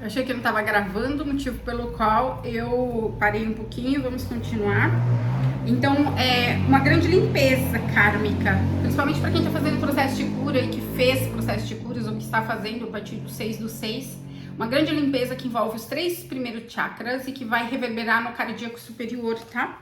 Eu achei que eu não estava gravando, motivo pelo qual eu parei um pouquinho, vamos continuar. Então, é uma grande limpeza kármica, principalmente para quem está fazendo processo de cura e que fez processo de curas ou que está fazendo a partir do 6/6. Uma grande limpeza que envolve os 3 primeiros chakras e que vai reverberar no cardíaco superior, tá?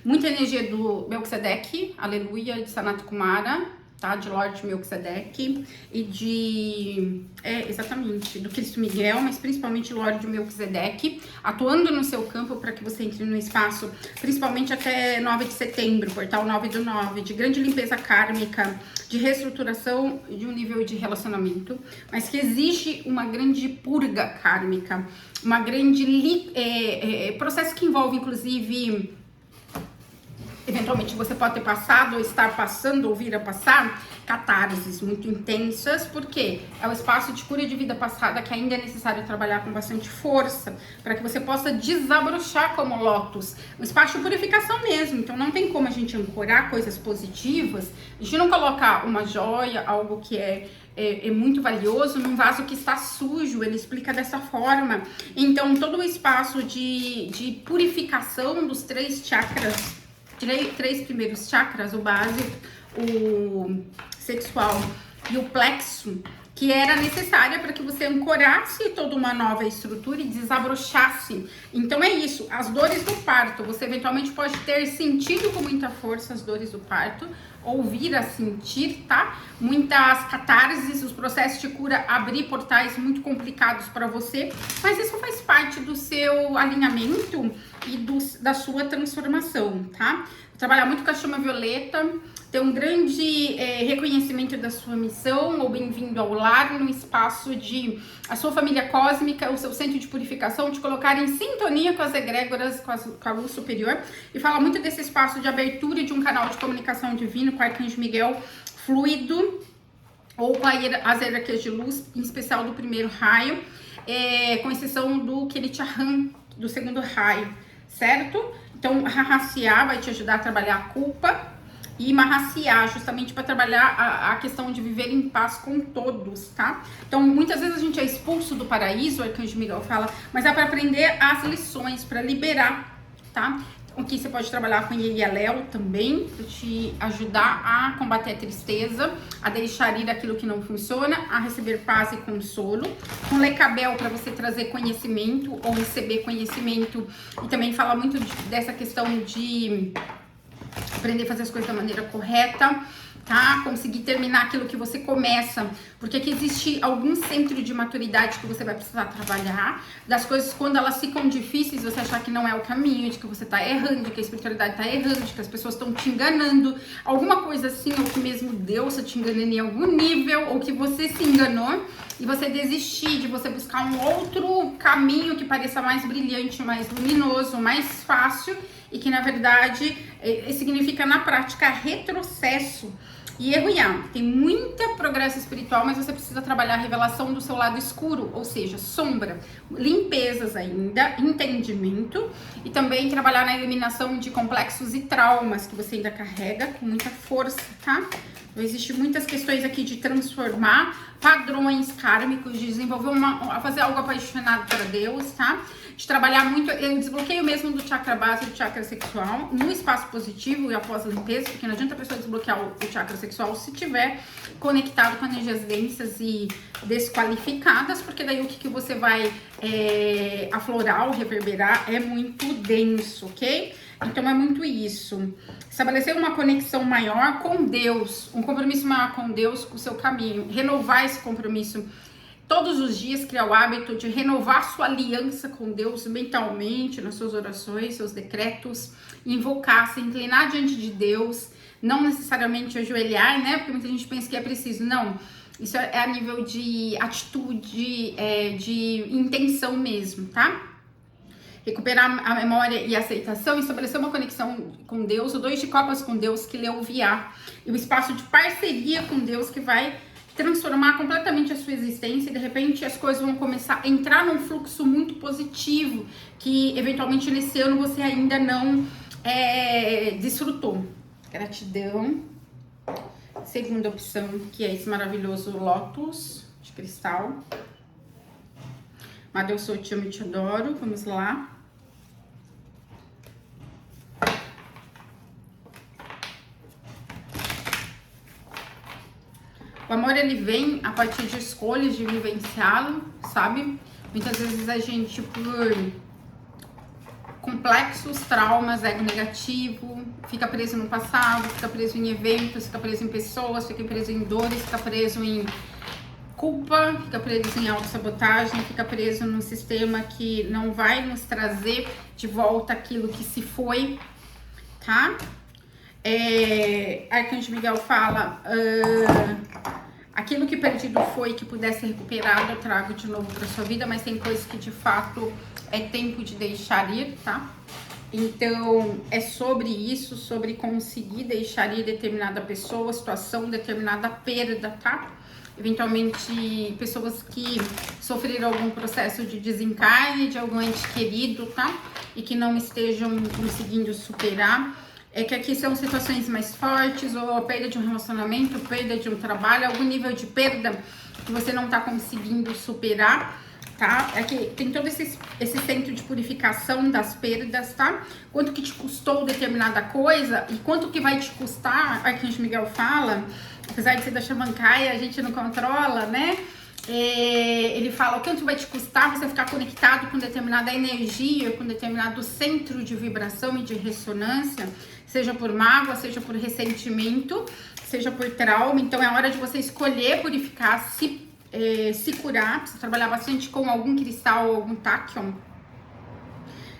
Muita energia do Melquisedeque, aleluia, de Sanat Kumara, tá? De Lorde Melquisedeque e exatamente, do Cristo Miguel, mas principalmente Lorde Melquisedeque, atuando no seu campo para que você entre no espaço, principalmente até 9 de setembro, portal 9/9, de grande limpeza kármica, de reestruturação de um nível de relacionamento, mas que exige uma grande purga kármica, uma grande processo que envolve, inclusive, eventualmente você pode ter passado, ou estar passando, ou vir a passar, catarses muito intensas, porque é o espaço de cura de vida passada que ainda é necessário trabalhar com bastante força, para que você possa desabrochar como lótus, um espaço de purificação mesmo. Então não tem como a gente ancorar coisas positivas, a gente não colocar uma joia, algo que é muito valioso num vaso que está sujo. Ele explica dessa forma. Então todo o espaço de purificação dos 3 chakras, 3 primeiros chakras, o básico, o sexual e o plexo, que era necessária para que você ancorasse toda uma nova estrutura e desabrochasse. Então é isso, as dores do parto, você eventualmente pode ter sentido com muita força as dores do parto, ou vir a sentir, tá? Muitas catarses, os processos de cura, abrir portais muito complicados para você, mas isso faz parte do seu alinhamento e da sua transformação, tá? Trabalhar muito com a chama violeta, ter um grande reconhecimento da sua missão, ou bem-vindo ao lar, no espaço de a sua família cósmica, o seu centro de purificação, te colocar em sintonia com as egrégoras, com a luz superior, e fala muito desse espaço de abertura de um canal de comunicação divino com o Arcanjo Miguel fluido, ou com as hierarquias de luz, em especial do primeiro raio, com exceção do Kelichahan, do segundo raio, certo? Então, Rahaciá vai te ajudar a trabalhar a culpa, e Mahaciá, justamente para trabalhar a questão de viver em paz com todos, tá? Então, muitas vezes a gente é expulso do paraíso, o Arcanjo Miguel fala, mas é para aprender as lições, para liberar, tá? Aqui você pode trabalhar com Yelialéu também, para te ajudar a combater a tristeza, a deixar ir aquilo que não funciona, a receber paz e consolo. Com Lecabel, para você trazer conhecimento ou receber conhecimento. E também fala muito dessa questão de aprender a fazer as coisas da maneira correta, tá? Conseguir terminar aquilo que você começa, porque aqui existe algum centro de maturidade que você vai precisar trabalhar, das coisas quando elas ficam difíceis, você achar que não é o caminho, de que você tá errando, de que a espiritualidade tá errando, de que as pessoas estão te enganando, alguma coisa assim, ou que mesmo Deus tá te enganando em algum nível, ou que você se enganou e você desistir de você buscar um outro caminho que pareça mais brilhante, mais luminoso, mais fácil, e que na verdade significa na prática retrocesso e erro. Tem muita progresso espiritual, mas você precisa trabalhar a revelação do seu lado escuro, ou seja, sombra, limpezas ainda, entendimento, e também trabalhar na eliminação de complexos e traumas que você ainda carrega com muita força, tá? Então, existem muitas questões aqui de transformar padrões kármicos, de desenvolver fazer algo apaixonado para Deus, tá? De trabalhar muito, eu desbloqueio mesmo do chakra base e do chakra sexual no espaço positivo e após a limpeza, porque não adianta a pessoa desbloquear o chakra sexual se tiver conectado com energias densas e desqualificadas, porque daí o que você vai aflorar ou reverberar é muito denso, ok? Então é muito isso. Estabelecer uma conexão maior com Deus, um compromisso maior com Deus, com o seu caminho, renovar esse compromisso todos os dias, criar o hábito de renovar sua aliança com Deus mentalmente, nas suas orações, seus decretos, invocar, se inclinar diante de Deus, não necessariamente ajoelhar, né? Porque muita gente pensa que é preciso, não. Isso é a nível de atitude, de intenção mesmo, tá? Recuperar a memória e a aceitação, estabelecer uma conexão com Deus, o 2 de copas com Deus, que lê o viar, e o espaço de parceria com Deus, que vai transformar completamente a sua existência, e de repente as coisas vão começar a entrar num fluxo muito positivo, que eventualmente nesse ano você ainda não desfrutou. Gratidão. Segunda opção, que é esse maravilhoso lótus de cristal. Amado, eu sou, te amo e te adoro. Vamos lá. O amor, ele vem a partir de escolhas de vivenciá-lo, sabe? Muitas vezes a gente, por complexos, traumas, ego negativo, fica preso no passado, fica preso em eventos, fica preso em pessoas, fica preso em dores, fica preso em culpa, fica preso em autossabotagem, fica preso num sistema que não vai nos trazer de volta aquilo que se foi, tá? Arcanjo Miguel fala, aquilo que perdido foi, que pudesse ser recuperado, eu trago de novo para sua vida, mas tem coisas que de fato é tempo de deixar ir, tá? Então, é sobre isso, sobre conseguir deixar ir determinada pessoa, situação, determinada perda, tá? Eventualmente, pessoas que sofreram algum processo de desencarne de algum ente querido, tá? E que não estejam conseguindo superar. É que aqui são situações mais fortes, ou a perda de um relacionamento, perda de um trabalho, algum nível de perda que você não tá conseguindo superar, tá? Aqui tem todo esse centro de purificação das perdas, tá? Quanto que te custou determinada coisa e quanto que vai te custar, Arcanjo Miguel fala, apesar de ser da Xamancaia, a gente não controla, né? Ele fala o quanto vai te custar você ficar conectado com determinada energia, com determinado centro de vibração e de ressonância, seja por mágoa, seja por ressentimento, seja por trauma. Então é hora de você escolher purificar, se curar. Precisa trabalhar bastante com algum cristal, algum táquion,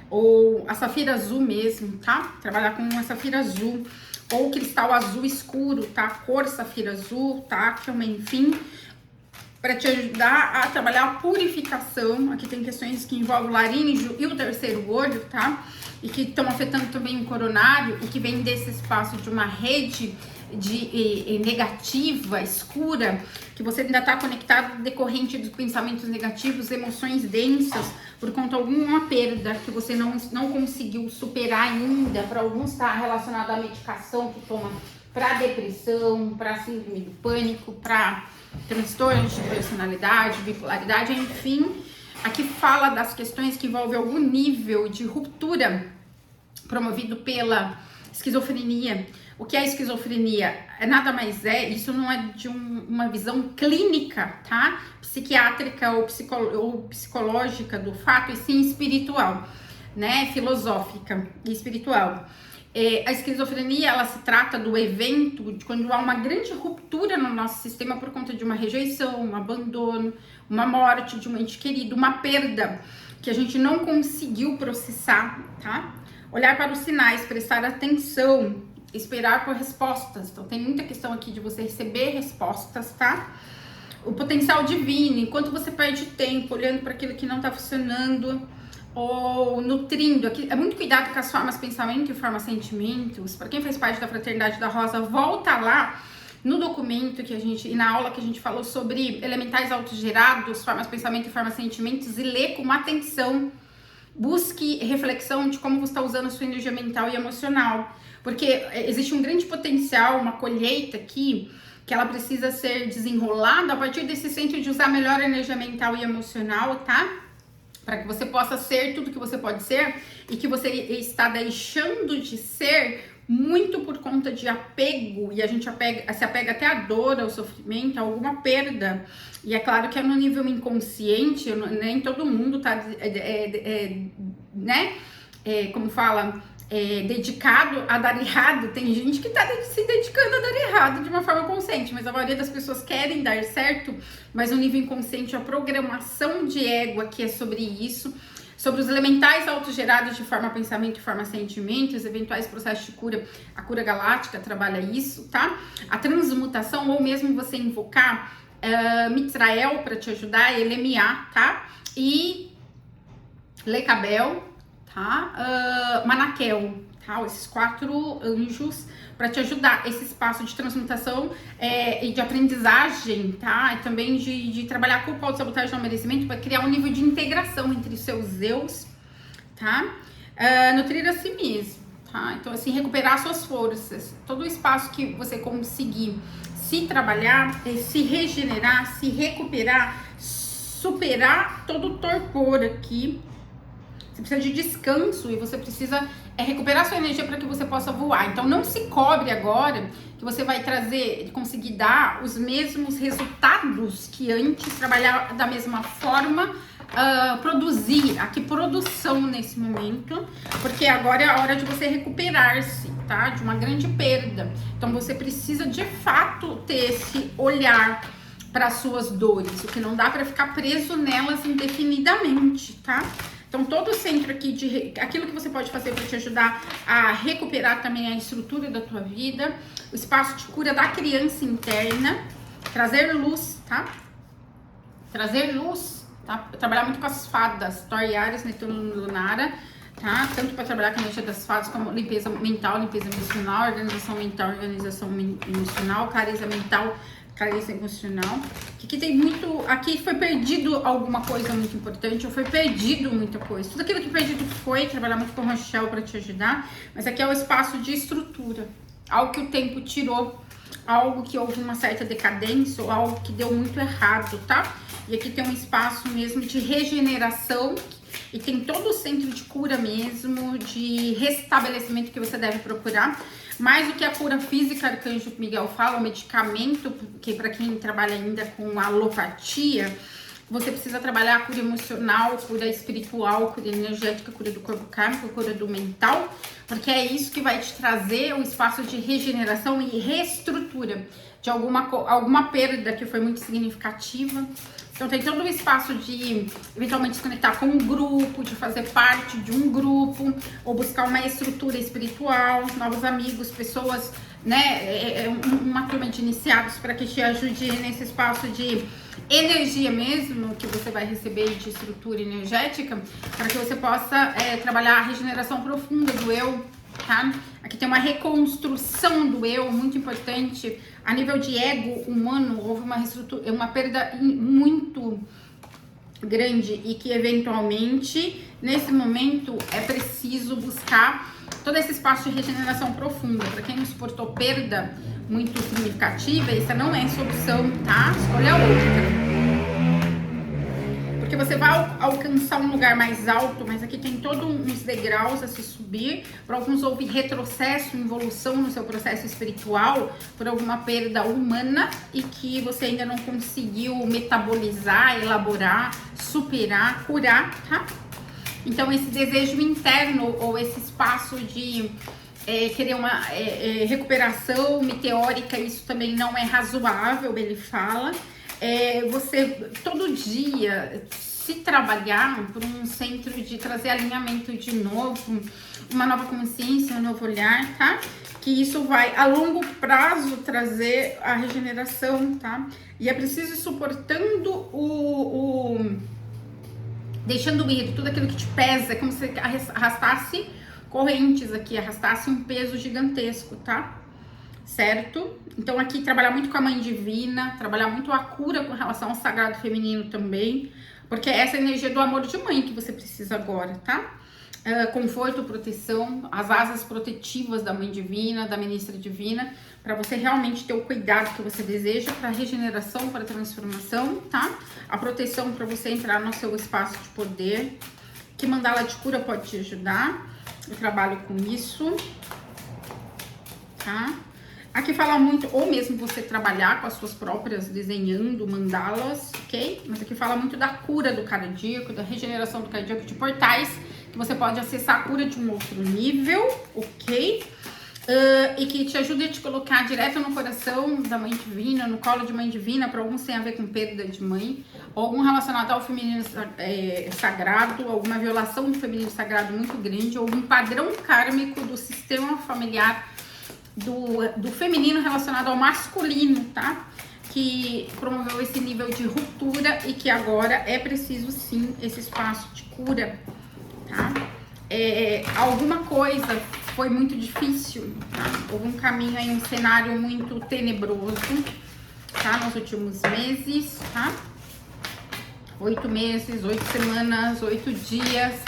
ou a safira azul mesmo, tá? Trabalhar com a safira azul, ou cristal azul escuro, tá? Cor safira azul, táquion, enfim, para te ajudar a trabalhar a purificação. Aqui tem questões que envolvem o laríngeo e o terceiro olho, tá? E que estão afetando também o coronário, e que vem desse espaço de uma rede negativa, escura, que você ainda está conectado decorrente dos pensamentos negativos, emoções densas, por conta de alguma perda que você não conseguiu superar ainda. Para alguns está relacionado à medicação que toma para depressão, para síndrome do pânico, para transtornos de personalidade, bipolaridade, enfim. Aqui fala das questões que envolvem algum nível de ruptura promovido pela esquizofrenia. O que é esquizofrenia? Nada mais isso não é de uma visão clínica, tá? Psiquiátrica ou psicológica do fato, e sim espiritual, né? Filosófica e espiritual. A esquizofrenia, ela se trata do evento de quando há uma grande ruptura no nosso sistema por conta de uma rejeição, um abandono, uma morte de um ente querido, uma perda que a gente não conseguiu processar, tá? Olhar para os sinais, prestar atenção, esperar por respostas. Então tem muita questão aqui de você receber respostas, tá? O potencial divino, enquanto você perde tempo olhando para aquilo que não tá funcionando, ou nutrindo, aqui é muito cuidado com as formas pensamento e formas sentimentos. Para quem faz parte da Fraternidade da Rosa, volta lá no documento que a gente, e na aula que a gente falou sobre elementais autogerados, formas pensamento e formas sentimentos, e lê com atenção. Busque reflexão de como você está usando a sua energia mental e emocional, porque existe um grande potencial, uma colheita aqui, que ela precisa ser desenrolada a partir desse centro de usar melhor a energia mental e emocional, tá? Para que você possa ser tudo que você pode ser, e que você está deixando de ser muito por conta de apego, e a gente se apega até a dor, ao sofrimento, a alguma perda. E é claro que é no nível inconsciente, nem todo mundo tá, né? Como fala, dedicado a dar errado. Tem gente que tá se dedicando a dar errado de uma forma consciente, mas a maioria das pessoas querem dar certo, mas no nível inconsciente, a programação de ego aqui é sobre isso. Sobre os elementais autogerados de forma pensamento e forma sentimentos, eventuais processos de cura, a cura galáctica trabalha isso, tá? A transmutação, ou mesmo você invocar Mitrael para te ajudar, Elemiá, tá? E Lecabel, tá? Manakel, tá? Esses 4 anjos para te ajudar, esse espaço de transmutação e de aprendizagem, tá? E também de trabalhar com o culpa, autossabotagem, não merecimento, para criar um nível de integração entre os seus eus, tá? Nutrir a si mesmo, tá? Então, assim, recuperar suas forças, todo o espaço que você conseguir se trabalhar, se regenerar, se recuperar, superar todo o torpor aqui. Você precisa de descanso e você precisa recuperar sua energia para que você possa voar. Então não se cobre agora que você vai conseguir dar os mesmos resultados que antes, trabalhar da mesma forma, produzir. Aqui produção nesse momento, porque agora é a hora de você recuperar-se, tá? De uma grande perda. Então você precisa de fato ter esse olhar para suas dores, o que não dá para ficar preso nelas indefinidamente, tá? Então, todo o centro aqui, aquilo que você pode fazer para te ajudar a recuperar também a estrutura da tua vida, o espaço de cura da criança interna, trazer luz, tá? Trazer luz, tá? Trabalhar muito com as fadas, Thor e Ares, Netuno e Lunara, tá? Tanto para trabalhar com a energia das fadas, como limpeza mental, limpeza emocional, organização mental, organização emocional, clareza mental, clareza emocional. Aqui tem muito, aqui foi perdido alguma coisa muito importante, ou foi perdido muita coisa. Tudo aquilo que perdido foi, trabalhar muito com o Rochelle para te ajudar, mas aqui é o espaço de estrutura, algo que o tempo tirou, algo que houve uma certa decadência, ou algo que deu muito errado, tá? E aqui tem um espaço mesmo de regeneração, e tem todo o centro de cura mesmo, de restabelecimento que você deve procurar. Mais do que a cura física, Arcanjo Miguel fala, o medicamento, que para quem trabalha ainda com alopatia, você precisa trabalhar a cura emocional, cura espiritual, cura energética, cura do corpo kármico, cura do mental, porque é isso que vai te trazer o espaço de regeneração e reestrutura de alguma perda que foi muito significativa. Então tem todo o espaço de eventualmente se conectar com um grupo, de fazer parte de um grupo, ou buscar uma estrutura espiritual, novos amigos, pessoas, né, uma turma de iniciados para que te ajude nesse espaço de energia mesmo, que você vai receber de estrutura energética, para que você possa trabalhar a regeneração profunda do eu, tá? Aqui tem uma reconstrução do eu muito importante. A nível de ego humano, houve uma perda muito grande e que eventualmente, nesse momento, é preciso buscar todo esse espaço de regeneração profunda. Para quem não suportou perda muito significativa, essa não é a solução, tá? Escolha outra. Porque você vai alcançar um lugar mais alto, mas aqui tem todos uns degraus a se subir. Para alguns houve retrocesso, involução no seu processo espiritual, por alguma perda humana e que você ainda não conseguiu metabolizar, elaborar, superar, curar, tá? Então esse desejo interno ou esse espaço de querer uma recuperação meteórica, isso também não é razoável, ele fala. Você todo dia se trabalhar por um centro de trazer alinhamento de novo, uma nova consciência, um novo olhar, tá? Que isso vai a longo prazo trazer a regeneração, tá? E é preciso ir suportando deixando ir tudo aquilo que te pesa, é como se arrastasse correntes aqui, arrastasse um peso gigantesco, tá? Certo? Então aqui trabalhar muito com a Mãe Divina, trabalhar muito a cura com relação ao sagrado feminino também, porque é essa energia do amor de mãe que você precisa agora, tá? Conforto, proteção, as asas protetivas da Mãe Divina, da Ministra Divina, para você realmente ter o cuidado que você deseja para regeneração, para transformação, tá? A proteção para você entrar no seu espaço de poder, que mandala de cura pode te ajudar. Eu trabalho com isso, tá? Aqui fala muito, ou mesmo você trabalhar com as suas próprias, desenhando mandalas, ok? Mas aqui fala muito da cura do cardíaco, da regeneração do cardíaco, de portais, que você pode acessar a cura de um outro nível, ok? E que te ajuda a te colocar direto no coração da Mãe Divina, no colo de Mãe Divina, para alguns tem a ver com perda de mãe, ou algum relacionado ao feminino sagrado, alguma violação do feminino sagrado muito grande, ou algum padrão kármico do sistema familiar do feminino relacionado ao masculino, tá? Que promoveu esse nível de ruptura e que agora é preciso sim esse espaço de cura, tá? Alguma coisa foi muito difícil, tá? Houve um caminho aí, um cenário muito tenebroso, tá? Nos últimos meses, tá? 8 meses, 8 semanas, 8 dias,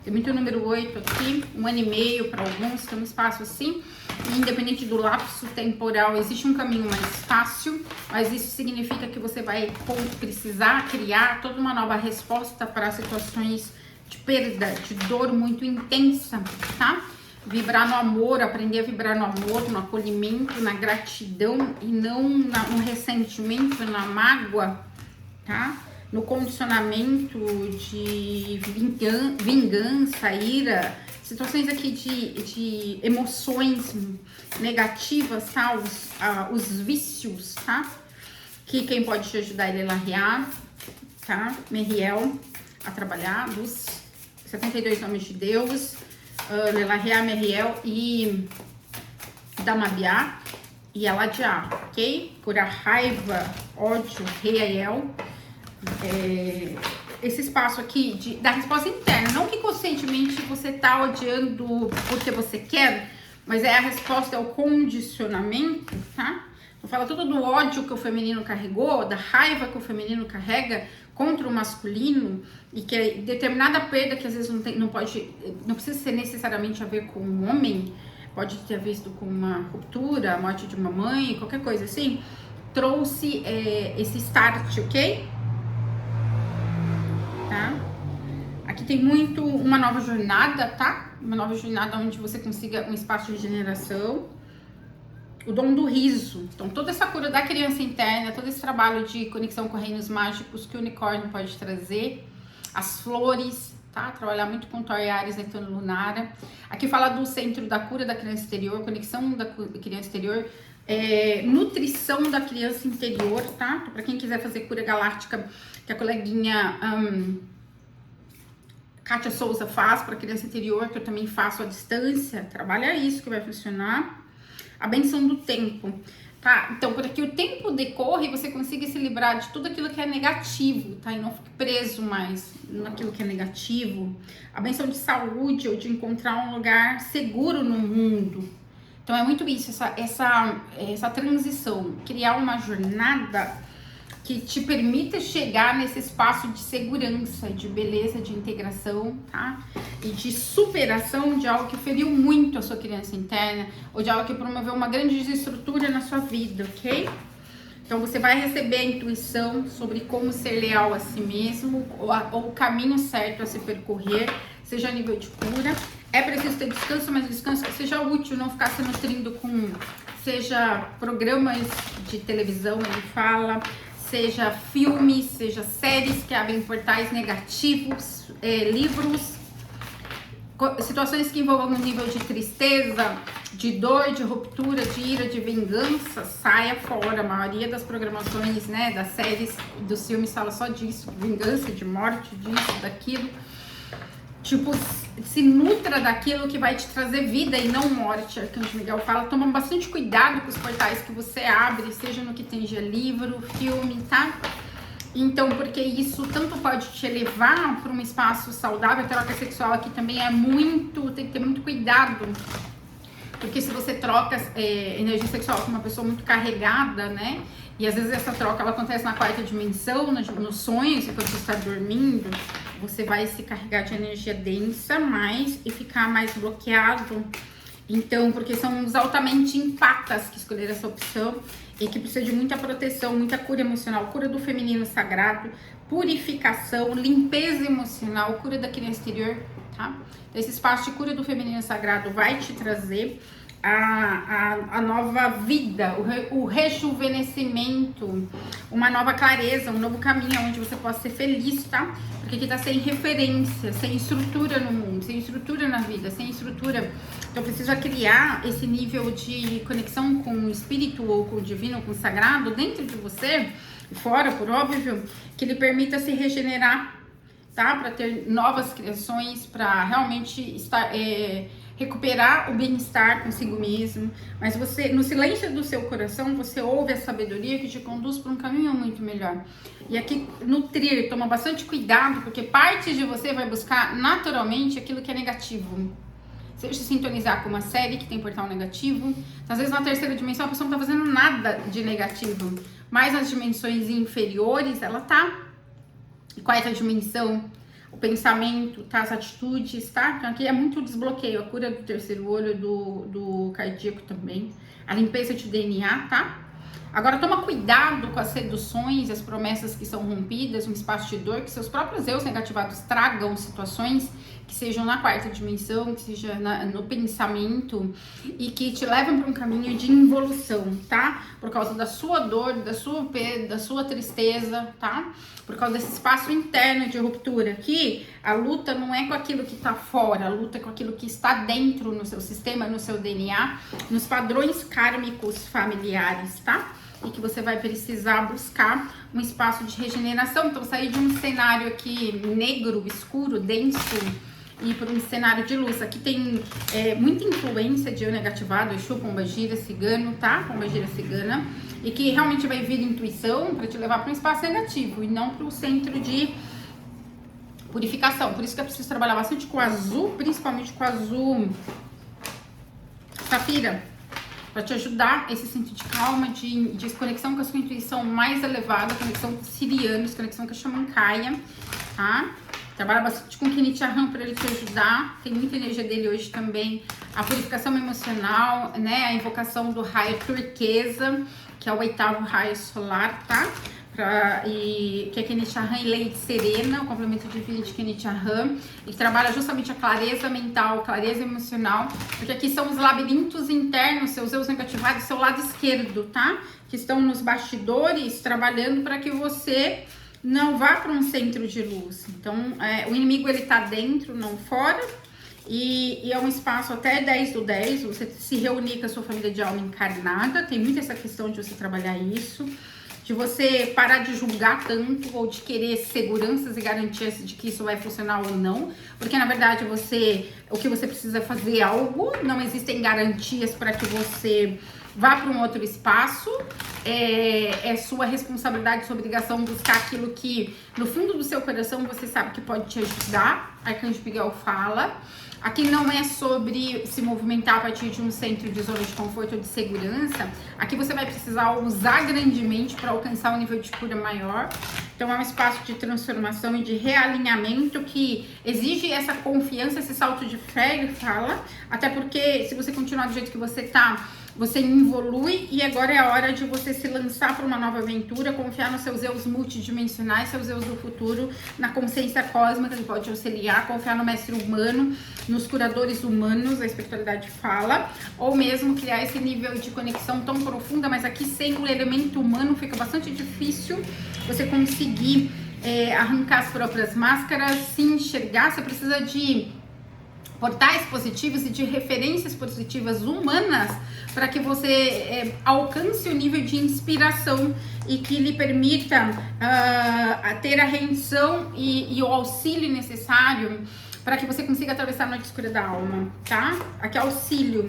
tem muito número 8 aqui, 1 ano e meio para alguns, tem um espaço assim. E independente do lapso temporal, existe um caminho mais fácil, mas isso significa que você vai precisar criar toda uma nova resposta para situações de perda, de dor muito intensa, tá? Vibrar no amor, aprender a vibrar no amor, no acolhimento, na gratidão e não no ressentimento, na mágoa, tá? No condicionamento de vingança, ira, situações aqui de emoções negativas, tá? Os vícios, tá? Que quem pode te ajudar é Lelahiá, tá? Meriel, a trabalhar dos 72 nomes de Deus, Lelahiá, Meriel e Damabiá e Eladiá, ok? Curar raiva, ódio, Reiel. Esse espaço aqui da resposta interna, não que conscientemente você tá odiando porque você quer, mas é a resposta, é o condicionamento, tá? Eu falo tudo do ódio que o feminino carregou, da raiva que o feminino carrega contra o masculino, e que é determinada perda que às vezes não precisa ser necessariamente a ver com um homem, pode ter visto com uma ruptura, a morte de uma mãe, qualquer coisa assim, trouxe esse start, ok? Tá? Aqui tem muito uma nova jornada, tá? Uma nova jornada onde você consiga um espaço de regeneração. O dom do riso. Então, toda essa cura da criança interna, todo esse trabalho de conexão com reinos mágicos que o unicórnio pode trazer. As flores, tá? Trabalhar muito com Toriares, Netuno Lunara. Aqui fala do centro da cura da criança exterior, conexão da criança exterior, nutrição da criança interior, tá? Para quem quiser fazer cura galáctica, que a coleguinha Kátia Souza faz para criança interior, que eu também faço à distância, trabalha isso que vai funcionar. A benção do tempo, tá? Então, para que o tempo decorra e você consiga se livrar de tudo aquilo que é negativo, tá? E não fique preso mais naquilo que é negativo. A benção de saúde, ou de encontrar um lugar seguro no mundo. Então, é muito isso, essa transição, criar uma jornada que te permita chegar nesse espaço de segurança, de beleza, de integração, tá? E de superação de algo que feriu muito a sua criança interna, ou de algo que promoveu uma grande desestrutura na sua vida, ok? Então você vai receber a intuição sobre como ser leal a si mesmo, ou o caminho certo a se percorrer, seja a nível de cura. É preciso ter descanso, mas descanso que seja útil, não ficar se nutrindo com, seja programas de televisão, ele fala, seja filmes, seja séries que abrem portais negativos, livros, situações que envolvam um nível de tristeza, de dor, de ruptura, de ira, de vingança, saia fora. A maioria das programações, né, das séries, dos filmes fala só disso, vingança, de morte, disso, daquilo. Tipo, se nutra daquilo que vai te trazer vida e não morte. Arcanjo Miguel fala, toma bastante cuidado com os portais que você abre, seja no que tenha livro, filme, tá? Então, porque isso tanto pode te levar para um espaço saudável. A troca sexual aqui também é muito, tem que ter muito cuidado. Porque se você troca energia sexual com uma pessoa muito carregada, né? E às vezes essa troca ela acontece na quarta dimensão, nos sonhos, enquanto você está dormindo, você vai se carregar de energia densa mais e ficar mais bloqueado. Então, porque são os altamente empatas que escolheram essa opção e que precisa de muita proteção, muita cura emocional, cura do feminino sagrado, purificação, limpeza emocional, cura da criança exterior, tá? Esse espaço de cura do feminino sagrado vai te trazer a nova vida, o rejuvenescimento, uma nova clareza, um novo caminho onde você possa ser feliz, tá? Porque aqui tá sem referência, sem estrutura no mundo, sem estrutura na vida, sem estrutura. Então precisa criar esse nível de conexão com o espírito ou com o divino, com o sagrado dentro de você e fora, por óbvio, que lhe permita se regenerar, tá? Para ter novas criações, para realmente estar recuperar o bem-estar consigo mesmo, mas você, no silêncio do seu coração, você ouve a sabedoria que te conduz para um caminho muito melhor. E aqui, nutrir, toma bastante cuidado, porque parte de você vai buscar naturalmente aquilo que é negativo. Seja se sintonizar com uma série que tem portal negativo, às vezes na terceira dimensão a pessoa não tá fazendo nada de negativo, mas nas dimensões inferiores ela tá. Quarta dimensão, o pensamento, tá? As atitudes, tá? Então aqui é muito desbloqueio, a cura do terceiro olho, do cardíaco também, a limpeza de DNA, tá? Agora toma cuidado com as seduções, as promessas que são rompidas, um espaço de dor, que seus próprios eus negativados tragam situações que sejam na quarta dimensão, que seja no pensamento e que te levam para um caminho de involução, tá? Por causa da sua dor, da sua perda, da sua tristeza, tá? Por causa desse espaço interno de ruptura aqui, a luta não é com aquilo que tá fora, a luta é com aquilo que está dentro no seu sistema, no seu DNA, nos padrões kármicos familiares, tá? E que você vai precisar buscar um espaço de regeneração. Então, sair de um cenário aqui negro, escuro, denso, e para um cenário de luz. Aqui tem muita influência de eu negativado, Exu, Pombagira, Cigano, tá? Pombagira Cigana. E que realmente vai vir intuição para te levar para um espaço negativo e não para o centro de purificação. Por isso que é preciso trabalhar bastante com azul, principalmente com azul safira, para te ajudar esse sentido de calma, de desconexão com a sua intuição mais elevada, conexão com sirianos, conexão com a Xamancaia, tá? Trabalha bastante com Kenichiahan para ele te ajudar. Tem muita energia dele hoje também. A purificação emocional, né? A invocação do raio turquesa, que é o 8º raio solar, tá? Que é Kenichiahan e Lei Serena, o complemento divino de Kenichiahan. E trabalha justamente a clareza mental, clareza emocional. Porque aqui são os labirintos internos, seus eus negativados, seu lado esquerdo, tá? Que estão nos bastidores, trabalhando para que você não vá para um centro de luz. Então, o inimigo ele tá dentro, não fora. E é um espaço até 10/10, você se reunir com a sua família de alma encarnada. Tem muito essa questão de você trabalhar isso, de você parar de julgar tanto ou de querer seguranças e garantias de que isso vai funcionar ou não. Porque, na verdade, o que você precisa fazer é algo, não existem garantias para que você vá para um outro espaço. É sua responsabilidade, sua obrigação buscar aquilo que no fundo do seu coração você sabe que pode te ajudar. Arcanjo Miguel fala. Aqui não é sobre se movimentar a partir de um centro de zona de conforto ou de segurança. Aqui você vai precisar usar grandemente para alcançar um nível de cura maior. Então é um espaço de transformação e de realinhamento que exige essa confiança, esse salto de fé, ele fala. Até porque se você continuar do jeito que você tá, você evolui e agora é a hora de você se lançar para uma nova aventura, confiar nos seus eus multidimensionais, seus eus do futuro, na consciência cósmica que pode auxiliar, confiar no mestre humano, nos curadores humanos, a espiritualidade fala, ou mesmo criar esse nível de conexão tão profunda, mas aqui sem o elemento humano fica bastante difícil você conseguir arrancar as próprias máscaras, se enxergar. Você precisa de portais positivos e de referências positivas humanas para que você alcance o nível de inspiração e que lhe permita ter a rendição e o auxílio necessário para que você consiga atravessar a noite escura da alma, tá? Aqui é auxílio,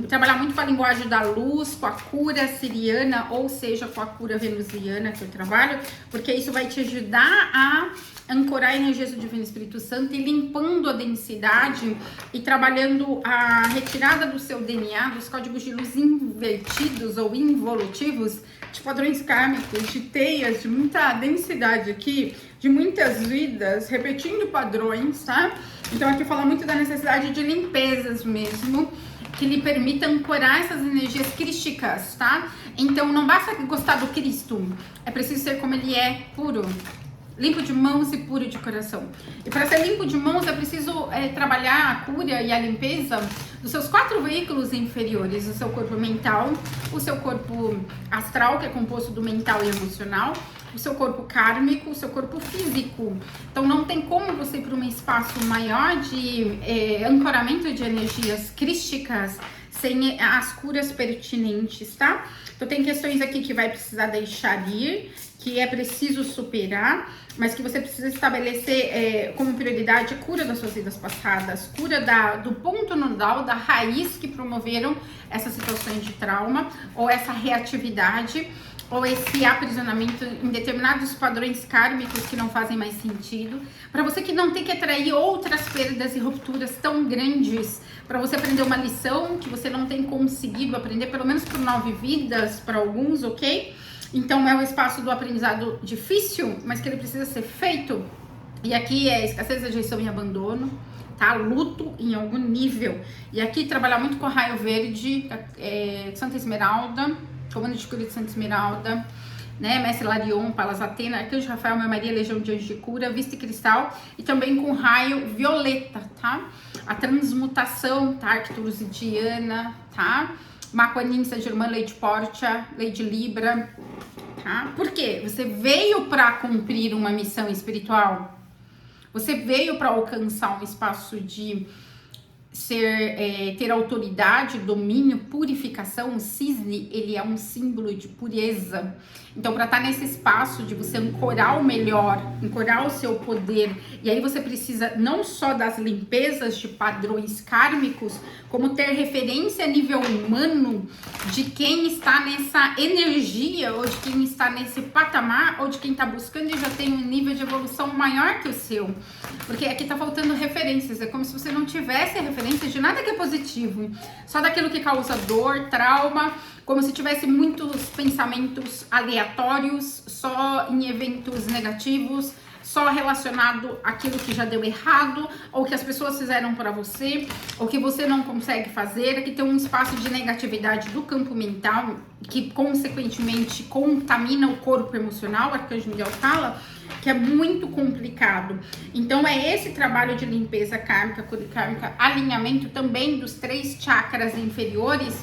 trabalhar muito com a linguagem da luz, com a cura siriana, ou seja, com a cura venusiana que eu trabalho, porque isso vai te ajudar a ancorar energias do Divino Espírito Santo e limpando a densidade e trabalhando a retirada do seu DNA, dos códigos de luz invertidos ou involutivos, de padrões kármicos, de teias, de muita densidade aqui, de muitas vidas, repetindo padrões, tá? Então aqui fala muito da necessidade de limpezas mesmo, que lhe permita ancorar essas energias crísticas, tá? Então não basta gostar do Cristo, é preciso ser como ele é, puro, limpo de mãos e puro de coração. E para ser limpo de mãos é preciso trabalhar a cura e a limpeza dos seus 4 veículos inferiores, o seu corpo mental, o seu corpo astral, que é composto do mental e emocional, o seu corpo kármico, o seu corpo físico. Então não tem como você ir para um espaço maior de ancoramento de energias crísticas sem as curas pertinentes, tá? Então tem questões aqui que vai precisar deixar ir, que é preciso superar, mas que você precisa estabelecer como prioridade a cura das suas vidas passadas, cura do ponto nodal, da raiz que promoveram essas situações de trauma, ou essa reatividade, ou esse aprisionamento em determinados padrões kármicos que não fazem mais sentido, para você que não tem que atrair outras perdas e rupturas tão grandes, para você aprender uma lição que você não tem conseguido aprender, pelo menos por 9 vidas, para alguns, ok? Então é um espaço do aprendizado difícil, mas que ele precisa ser feito. E aqui é escassez, rejeição e abandono, tá? Luto em algum nível. E aqui trabalhar muito com raio verde, Santa Esmeralda, comando de cura de Santa Esmeralda, né? Mestre Larion, Palas Atena, Arcanjo Rafael, Mãe Maria, Legião de Anjos de Cura, Vista e Cristal, e também com raio violeta, tá? A transmutação, tá? Arcturus e Diana, tá? Maquanin, Saint-Germain, Lady Portia, Lady Libra, tá? Por quê? Você veio para cumprir uma missão espiritual. Você veio para alcançar um espaço de ter autoridade, domínio, purificação. O cisne, ele é um símbolo de pureza. Então, para estar nesse espaço de você ancorar o melhor, ancorar o seu poder, e aí você precisa não só das limpezas de padrões kármicos, como ter referência a nível humano de quem está nessa energia, ou de quem está nesse patamar, ou de quem está buscando e já tem um nível de evolução maior que o seu. Porque aqui tá faltando referências, é como se você não tivesse referências de nada que é positivo, só daquilo que causa dor, trauma, como se tivesse muitos pensamentos aleatórios, só em eventos negativos, só relacionado àquilo que já deu errado, ou que as pessoas fizeram para você, ou que você não consegue fazer. Aqui tem um espaço de negatividade do campo mental, que consequentemente contamina o corpo emocional, o Arcanjo Miguel fala, que é muito complicado. Então é esse trabalho de limpeza kármica, cura kármica, alinhamento também dos 3 chakras inferiores.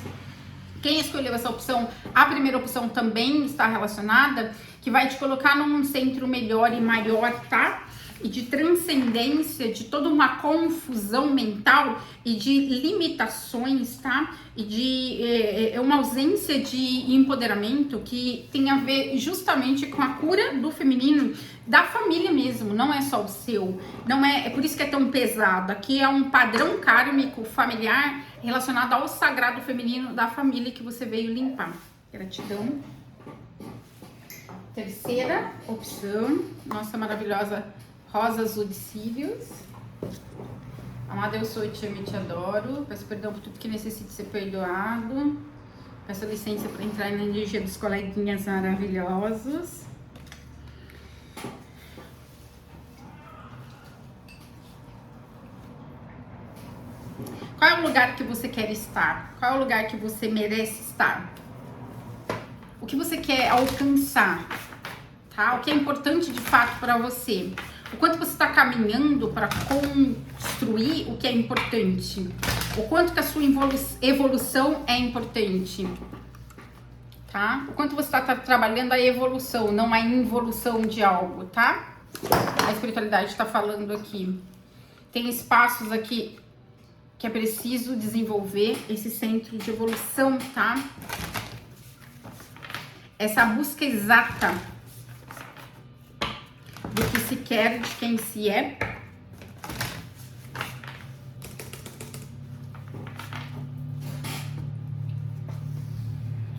Quem escolheu essa opção, a primeira opção também está relacionada, que vai te colocar num centro melhor e maior, tá? E de transcendência, de toda uma confusão mental e de limitações, tá? E de uma ausência de empoderamento que tem a ver justamente com a cura do feminino, da família mesmo, não é só o seu. Não é por isso que é tão pesado. Aqui é um padrão kármico familiar relacionado ao sagrado feminino da família que você veio limpar. Gratidão. Terceira opção, nossa maravilhosa rosa azul de cílios. Amada, eu sou, te amo e te adoro. Peço perdão por tudo que necessite ser perdoado. Peço licença para entrar na energia dos coleguinhas maravilhosos. Qual é o lugar que você quer estar? Qual é o lugar que você merece estar? O que você quer alcançar? Tá? O que é importante de fato para você? O quanto você está caminhando para construir o que é importante? O quanto que a sua evolução é importante? Tá? O quanto você está trabalhando a evolução, não a involução de algo, tá? A espiritualidade está falando aqui. Tem espaços aqui que é preciso desenvolver esse centro de evolução, tá? Essa busca exata do que se quer, de quem se é.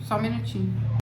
Só um minutinho.